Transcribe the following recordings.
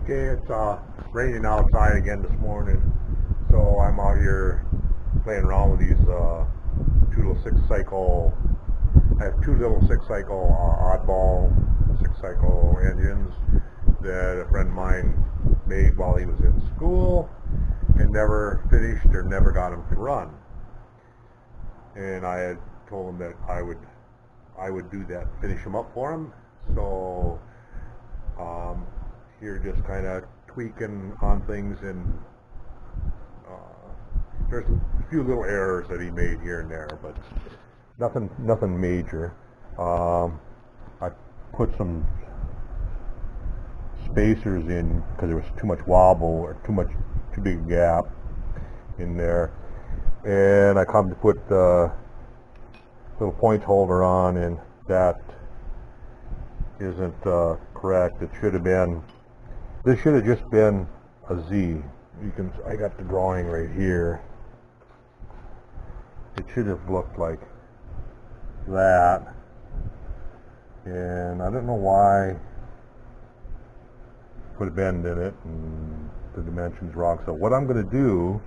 Okay, it's raining outside again this morning, so I'm out here playing around with these two little 6-cycle. I have two little 6-cycle Oddball 6-cycle engines that a friend of mine made while he was in school and never finished or never got them to run. And I had told him that I would do that, finish them up for him. So here just kind of tweaking on things, and there's a few little errors that he made here and there, but nothing major. I put some spacers in because there was too much wobble or too big a gap in there, and I come to put the little point holder on, and that isn't correct. It should have been. This should have just been a Z. I got the drawing right here. It should have looked like that, and I don't know why. Put a bend in it, and the dimension's wrong. So what I'm going to do,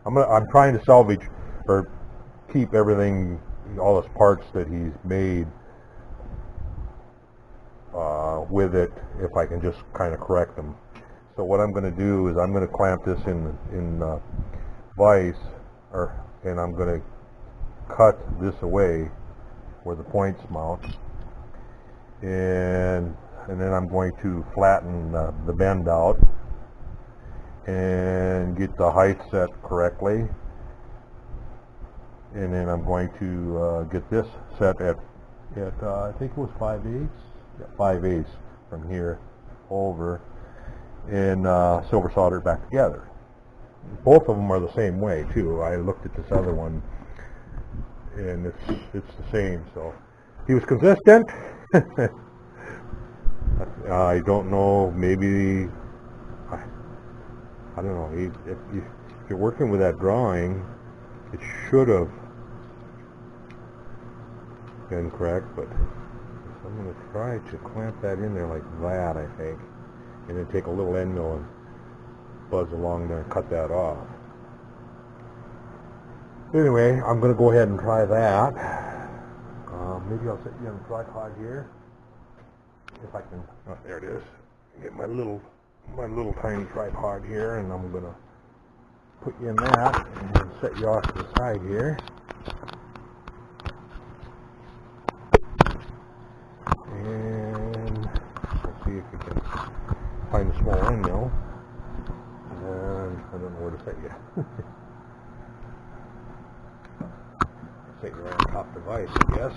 I'm trying to salvage or keep everything, all his parts that he's made with it, if I can just kind of correct them. So what I'm going to do is I'm going to clamp this in vise, and I'm going to cut this away where the points mount, and then I'm going to flatten the bend out and get the height set correctly, and then I'm going to get this set at I think it was 5/8. Yeah, 5/8 from here over, and silver solder it back together. Both of them are the same way too. I looked at this other one, and it's the same. So he was consistent. I don't know. Maybe I don't know. If you're working with that drawing, it should have been correct, but I'm going to try to clamp that in there like that, I think, and then take a little end mill and buzz along there and cut that off. Anyway, I'm going to go ahead and try that. Maybe I'll set you on the tripod here, if I can. Oh, there it is. Get my little tiny tripod here, and I'm going to put you in that and set you off to the side here. And let's see if we can find a small end mill. And I don't know where to set you. Set you right on top device, I guess.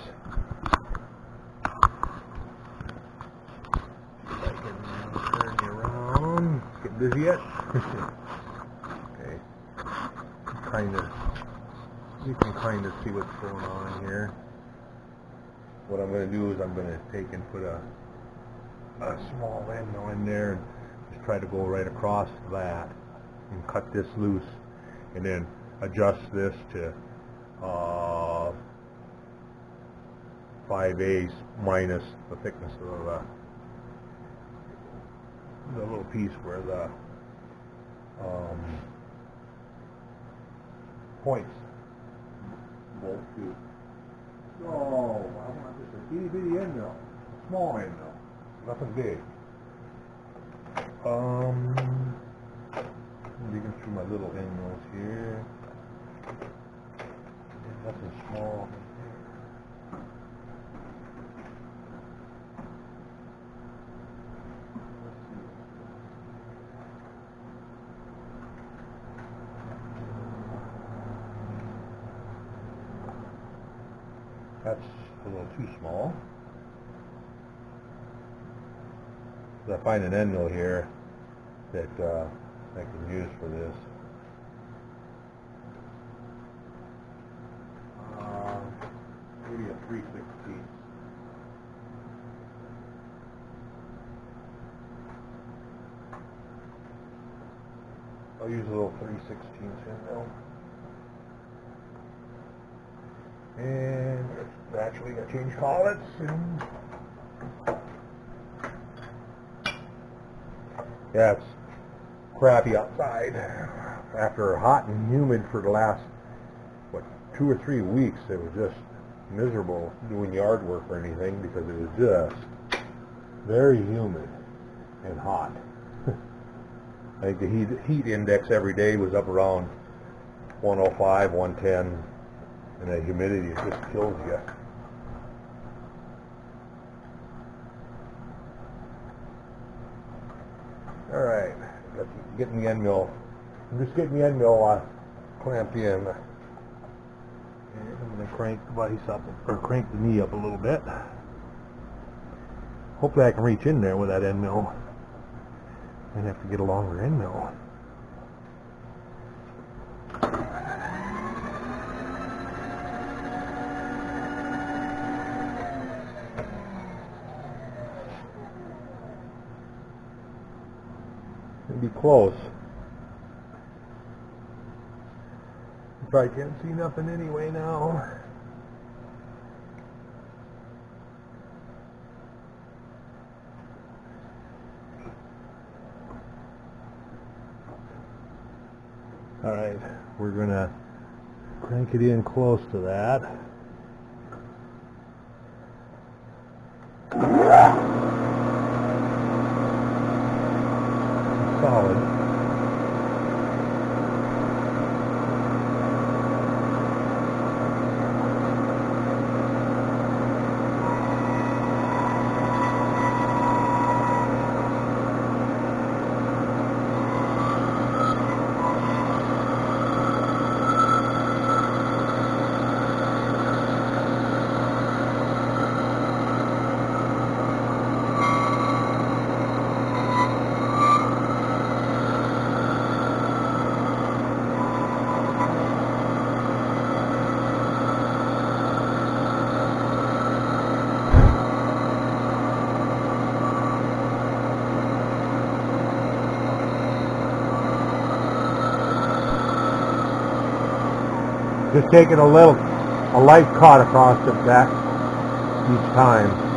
See if I can turn you around. Get busy yet? Okay. You can kind of see what's going on here. What I'm going to do is I'm going to take and put a small end mill in there and just try to go right across that and cut this loose, and then adjust this to 5/8 minus the thickness of the little piece where the points bolt to. So I want just a itty bitty end mill, a small end mill, nothing big. I'm digging through my little end mills here. Nothing small. That's a little too small. So I find an end mill here that I can use for this. Maybe a 3/16. I'll use a little 3/16 end mill. And naturally I change collets and Yeah, it's crappy outside. After hot and humid for the last, 2 or 3 weeks, it was just miserable doing yard work or anything because it was just very humid and hot. I think the heat index every day was up around 105, 110, and the humidity just kills you. All right, getting the end mill. I'm just getting the end mill clamped in. And I'm going to crank the vise up, or crank the knee up a little bit. Hopefully I can reach in there with that end mill. I'd have to get a longer end mill. It'd be close. You probably can't see nothing anyway now. Alright, we're going to crank it in close to that. Solid. Just taking a light cut across the back each time.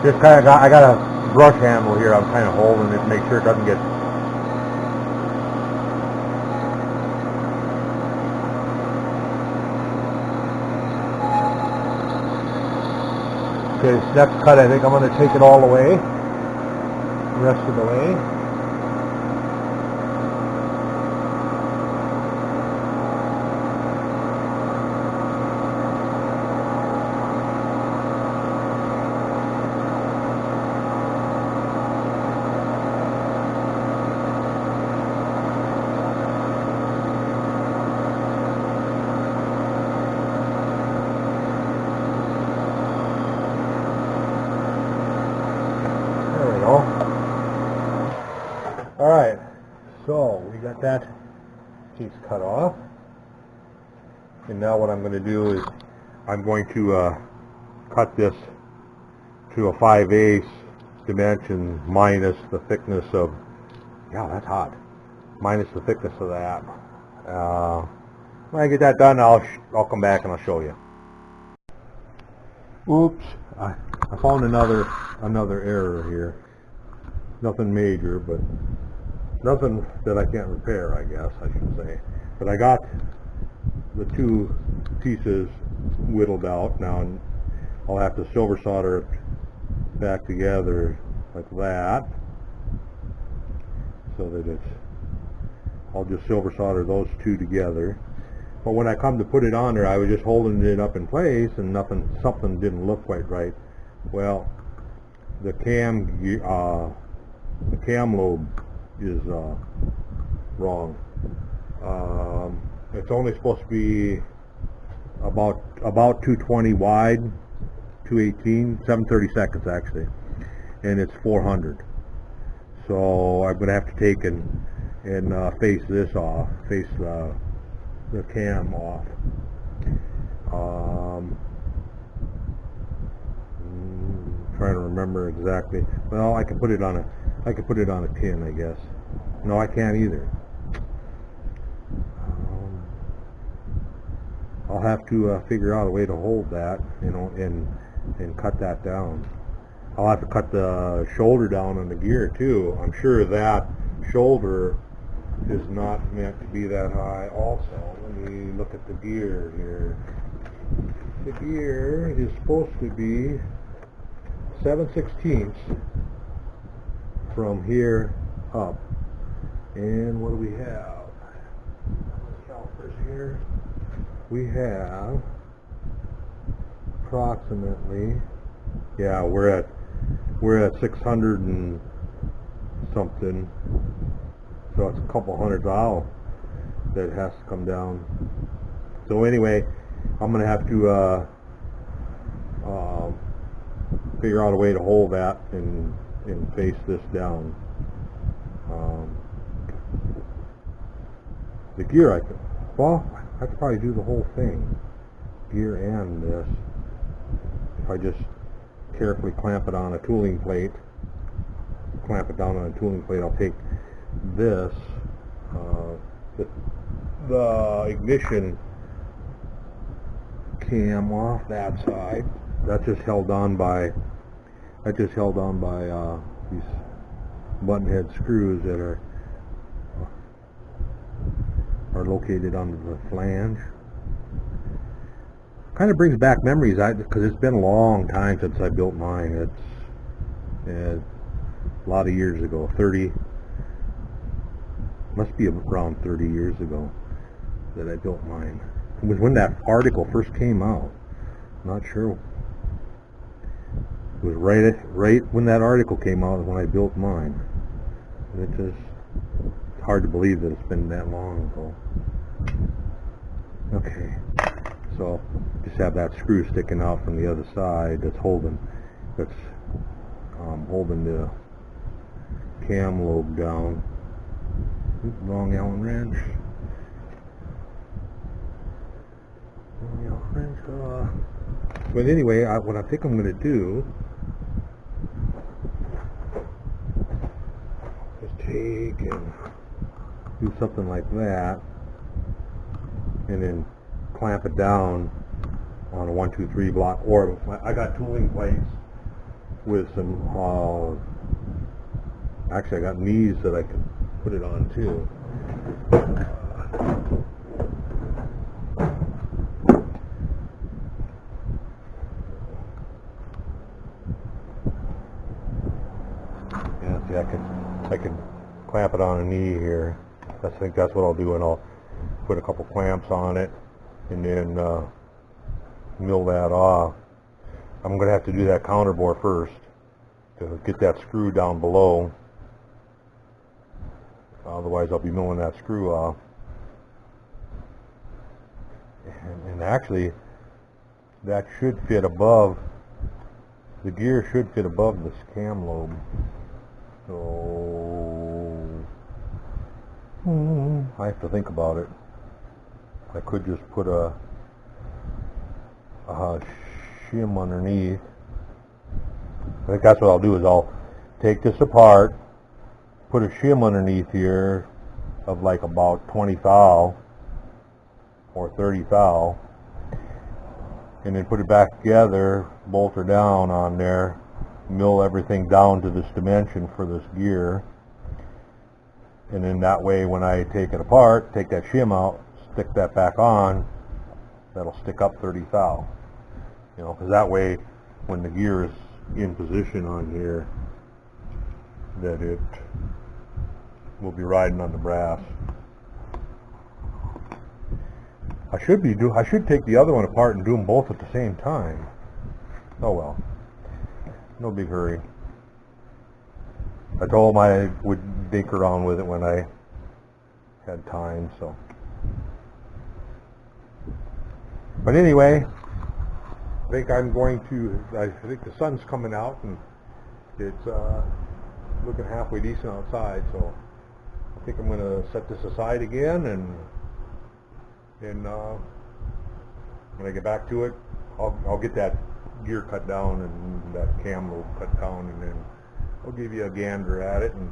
Just kind of I got a brush handle here. I'm kind of holding it to make sure it doesn't get. Okay, this next cut, I think I'm going to take it all the way, the rest of the way. Alright, so we got that piece cut off, and now what I'm going to do is I'm going to cut this to a 5/8 dimension minus the thickness of, yeah, that's hot, minus the thickness of that. When I get that done, I'll come back and I'll show you. Oops, I found another error here. Nothing major, but nothing that I can't repair, I guess I should say. But I got the two pieces whittled out now, and I'll have to silver solder it back together like that, so that I'll just silver solder those two together. But when I come to put it on there, I was just holding it up in place, and something didn't look quite right. Well, the cam lobe is wrong. It's only supposed to be about 220 wide, 218, 7/32 actually, and it's 400. So I'm going to have to take and face this off, face the cam off. Trying to remember exactly. Well, I can put it on a pin, I guess. No, I can't either. I'll have to figure out a way to hold that, you know, and cut that down. I'll have to cut the shoulder down on the gear too. I'm sure that shoulder is not meant to be that high also. Let me look at the gear here. The gear is supposed to be 7/16 from here up. And what do we have? Calipers here. We have approximately, yeah, we're at 600 and something. So it's a couple hundred thou that has to come down. So anyway, I'm gonna have to figure out a way to hold that and face this down. The gear, I could probably do the whole thing, gear and this, if I just carefully clamp it on a tooling plate, clamp it down on a tooling plate. I'll take this, the ignition cam off that side. That's just held on by these button head screws that are located under the flange. Kind of brings back memories, because it's been a long time since I built mine. It's a lot of years ago. Must be around 30 years ago that I built mine. It was when that article first came out. Not sure. It was right when that article came out when I built mine. It's just hard to believe that it's been that long ago. Okay, so just have that screw sticking out from the other side that's holding the cam lobe down. Oops, wrong Allen wrench. But anyway, what I think I'm going to do is take and do something like that, and then clamp it down on a 1, 2, 3 block. Or I got tooling plates with some, actually I got knees that I can put it on too. Yeah, see, I can clamp it on a knee here. I think that's what I'll do, and I'll put a couple clamps on it and then mill that off. I'm going to have to do that counterbore first to get that screw down below. Otherwise I'll be milling that screw off. And actually that should fit above, the gear should fit above this cam lobe. So I have to think about it. I could just put a shim underneath. I think that's what I'll do, is I'll take this apart, put a shim underneath here of like about 20 thou or 30 thou, and then put it back together, bolt her down on there, mill everything down to this dimension for this gear, and then that way when I take it apart, take that shim out, stick that back on, that'll stick up 30 thou. You know, because that way when the gear is in position on here, that it will be riding on the brass. I should take the other one apart and do them both at the same time. Oh well, no big hurry. I told him I would dink around with it when I had time, so. But anyway, I think I think the sun's coming out and it's looking halfway decent outside, so I think I'm going to set this aside again and And when I get back to it, I'll get that gear cut down and that cam lobe cut down, and then I'll give you a gander at it and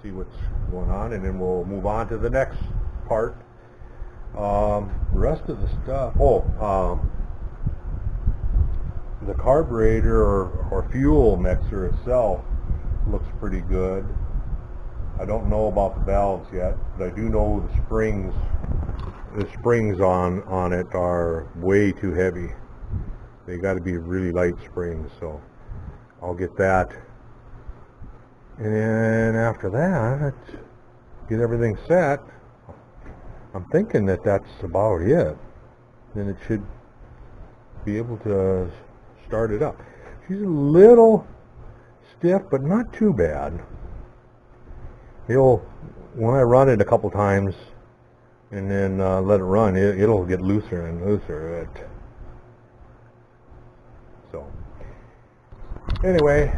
see what's going on, and then we'll move on to the next part. The rest of the stuff, the carburetor or fuel mixer itself looks pretty good. I don't know about the valves yet, but I do know the springs on it are way too heavy. They got to be really light springs, so I'll get that. And then after that, get everything set. I'm thinking that that's about it. Then it should be able to start it up. She's a little stiff, but not too bad. When I run it a couple times and then let it run, it'll get looser and looser. So anyway,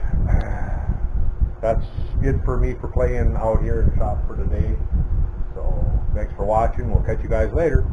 that's it for me for playing out here in the shop for today. So thanks for watching. We'll catch you guys later.